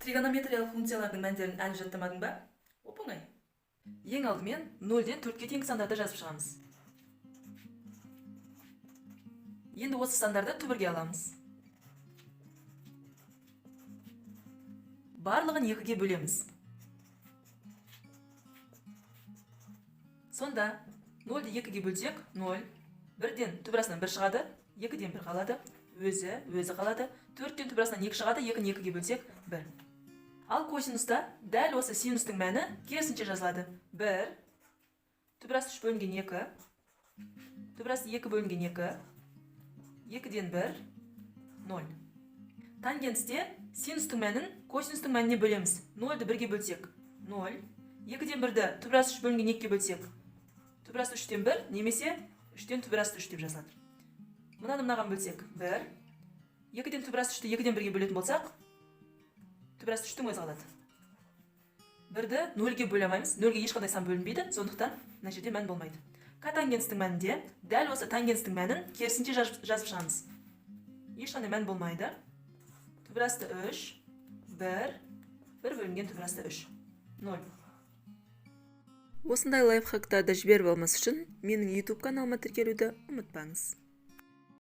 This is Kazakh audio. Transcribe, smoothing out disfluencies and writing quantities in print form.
Тригонометриялық функциялардың мәндерін әлі жаттамадың ба? Оп-оңай. Ең алдымен 0-ден 4-ке дейінгі сандарды жазып шығамыз. Енді осы сандарды түбірге аламыз. Барлығын 2-ге бөлеміз. Сонда 0-ді 2-ге бөлсек 0, 1-ден түбірасынан 1 шығады, 2-ден 1 қалады, өзі қалады, 4-ден түбірасынан 2 шығады, 2-ні 2-ге бөлсек 1. Ал косинуста дәл осы синустың мәні керісінше жазылады. 1, түбірасы 3 бөлінген 2, түбірасы 2 бөлінген 2, 2-ден 1, 0. Тангенсте синустың мәнін косинустың мәніне бөлеміз. 0-ді 1-ге бөлсек 0, 2-ден 1-ді түбірасы 3 бөлінген 2-ге бөлсек түбірасы 3-тен 1, немесе 3-тен түбірасы 3 деп жазылады. Мұнаны мынаған бөлсек 1, 2-ден түбірасы 3-ті 2-ден 1-ге бөлетін болсақ, түбірасы 3-тің өзі қалады. 1-ді 0-ге бөле алмаймыз, 0-ге ешқандай сан бөлінбейді, сондықтан мына жерде мән болмайды. Котангенстің мәнінде дәл осы тангенстің мәнін керісінше жазып шығамыз. Ешқандай мән болмайды. Түбірасы 3, 1 бөлінген түбірасы 3, 0. Осындай лайфхактарды жіберіп алмас үшін менің YouTube каналыма тіркелуді ұмытпаңыз.